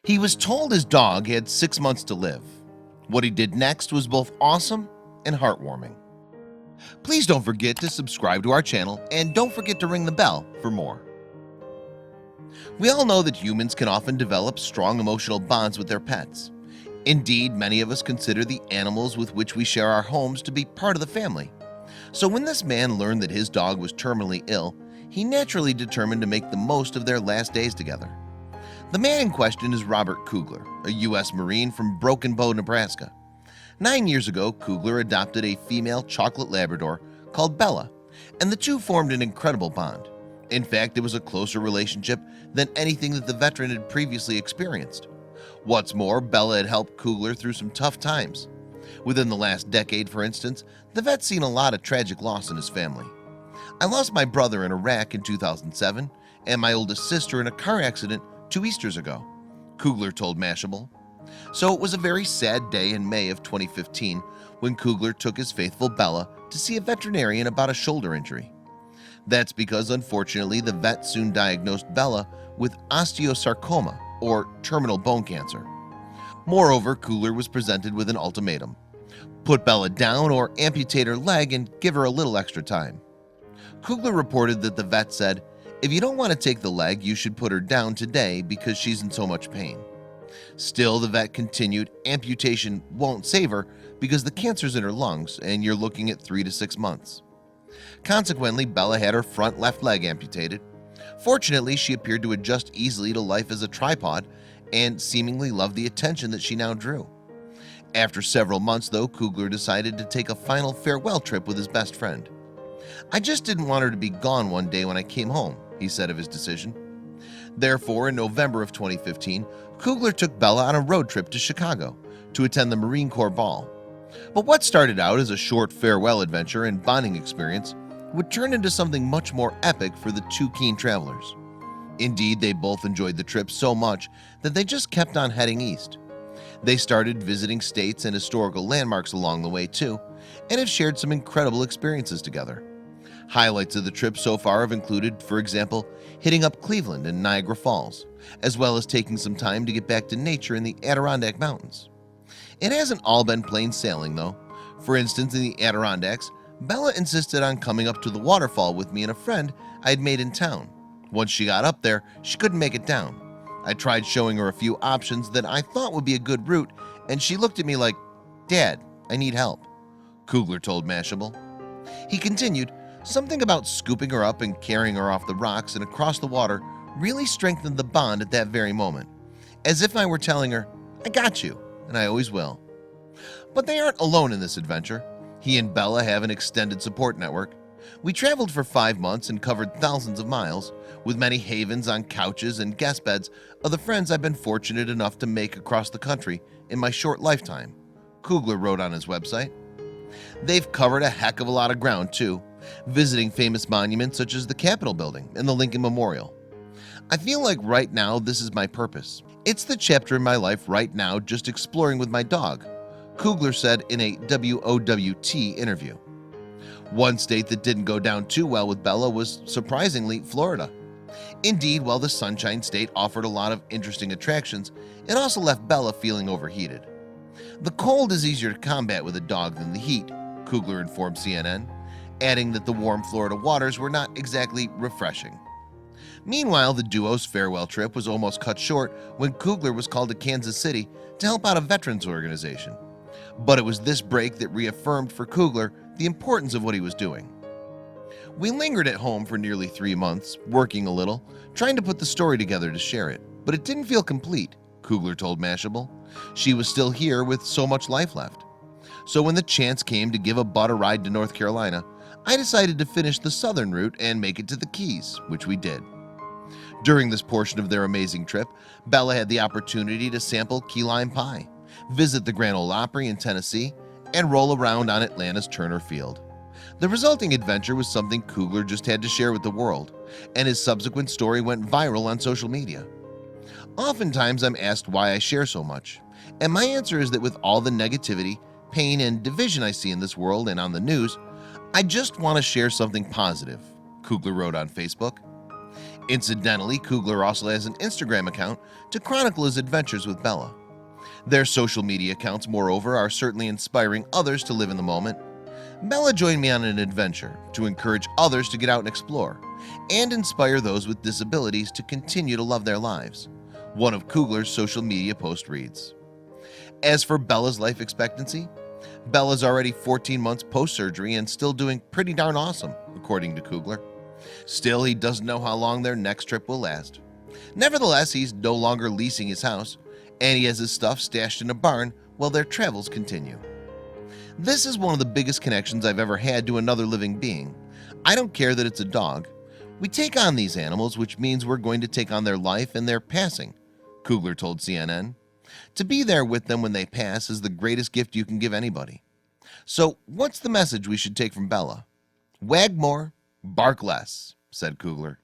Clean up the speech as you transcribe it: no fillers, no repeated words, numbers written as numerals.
He was told his dog had 6 months to live. What he did next was both awesome and heartwarming. Please don't forget to subscribe to our channel and don't forget to ring the bell for more. We all know that humans can often develop strong emotional bonds with their pets. Indeed, many of us consider the animals with which we share our homes to be part of the family. So when this man learned that his dog was terminally ill, he naturally determined to make the most of their last days together. The man in question is Robert Kugler, a U.S. Marine from Broken Bow, Nebraska. 9 years ago, Kugler adopted a female chocolate Labrador called Bella, and the two formed an incredible bond. In fact, it was a closer relationship than anything that the veteran had previously experienced. What's more, Bella had helped Kugler through some tough times. Within the last decade, for instance, the vet's seen a lot of tragic loss in his family. I lost my brother in Iraq in 2007 and my oldest sister in a car accident 2 Easters ago, Kugler told Mashable. So it was a very sad day in May of 2015 when Kugler took his faithful Bella to see a veterinarian about a shoulder injury. That's because unfortunately the vet soon diagnosed Bella with osteosarcoma, or terminal bone cancer. Moreover, Kugler was presented with an ultimatum: put Bella down or amputate her leg and give her a little extra time. Kugler reported that the vet said, "If you don't want to take the leg, you should put her down today because she's in so much pain." Still, the vet continued, amputation won't save her because the cancer's in her lungs and you're looking at 3 to 6 months. Consequently, Bella had her front left leg amputated. Fortunately, she appeared to adjust easily to life as a tripod and seemingly loved the attention that she now drew. After several months, though, Kugler decided to take a final farewell trip with his best friend. "I just didn't want her to be gone one day when I came home," he said of his decision. Therefore, in November of 2015, Kugler took Bella on a road trip to Chicago to attend the Marine Corps Ball. But what started out as a short farewell adventure and bonding experience would turn into something much more epic for the two keen travelers. Indeed, they both enjoyed the trip so much that they just kept on heading east. They started visiting states and historical landmarks along the way too, and have shared some incredible experiences together. Highlights of the trip so far have included, for example, hitting up Cleveland and Niagara Falls, as well as taking some time to get back to nature in the Adirondack Mountains. It hasn't all been plain sailing though. For instance, in the Adirondacks, Bella insisted on coming up to the waterfall with me and a friend I had made in town. Once she got up there, she couldn't make it down. I tried showing her a few options that I thought would be a good route, and she looked at me like, "Dad, I need help," Kugler told Mashable. He continued, "Something about scooping her up and carrying her off the rocks and across the water really strengthened the bond at that very moment, as if I were telling her, 'I got you, and I always will.'" But they aren't alone in this adventure. He and Bella have an extended support network. We traveled for 5 months and covered thousands of miles, with many havens on couches and guest beds of the friends I've been fortunate enough to make across the country in my short lifetime, Kugler wrote on his website. They've covered a heck of a lot of ground too, visiting famous monuments such as the Capitol Building and the Lincoln Memorial. "I feel like right now this is my purpose. It's the chapter in my life right now, just exploring with my dog," Kugler said in a WOWT interview. One state that didn't go down too well with Bella was, surprisingly, Florida. Indeed, while the Sunshine State offered a lot of interesting attractions, it also left Bella feeling overheated. "The cold is easier to combat with a dog than the heat," Kugler informed CNN, adding that the warm Florida waters were not exactly refreshing. Meanwhile, the duo's farewell trip was almost cut short when Kugler was called to Kansas City to help out a veterans organization. But it was this break that reaffirmed for Kugler the importance of what he was doing. "We lingered at home for nearly 3 months, working a little, trying to put the story together to share it, but it didn't feel complete," Kugler told Mashable. "She was still here with so much life left. So when the chance came to give a bud a ride to North Carolina, I decided to finish the southern route and make it to the Keys, which we did." During this portion of their amazing trip, Bella had the opportunity to sample key lime pie, visit the Grand Ole Opry in Tennessee, and roll around on Atlanta's Turner Field. The resulting adventure was something Kugler just had to share with the world, and his subsequent story went viral on social media. Oftentimes I'm asked why I share so much, and my answer is that with all the negativity, pain, and division I see in this world and on the news, I just want to share something positive, Kugler wrote on Facebook. Incidentally, Kugler also has an Instagram account to chronicle his adventures with Bella. Their social media accounts, moreover, are certainly inspiring others to live in the moment. Bella joined me on an adventure to encourage others to get out and explore, and inspire those with disabilities to continue to love their lives. One of Kugler's social media posts reads, "As for Bella's life expectancy, Bella's already 14 months post-surgery and still doing pretty darn awesome," according to Kugler. Still, he doesn't know how long their next trip will last. Nevertheless, he's no longer leasing his house, and he has his stuff stashed in a barn while their travels continue. This is one of the biggest connections I've ever had to another living being. I don't care that it's a dog. We take on these animals, which means we're going to take on their life and their passing," Kugler told CNN. "To be there with them when they pass is the greatest gift you can give anybody." So what's the message we should take from Bella? "Wag more, bark less," said Kugler.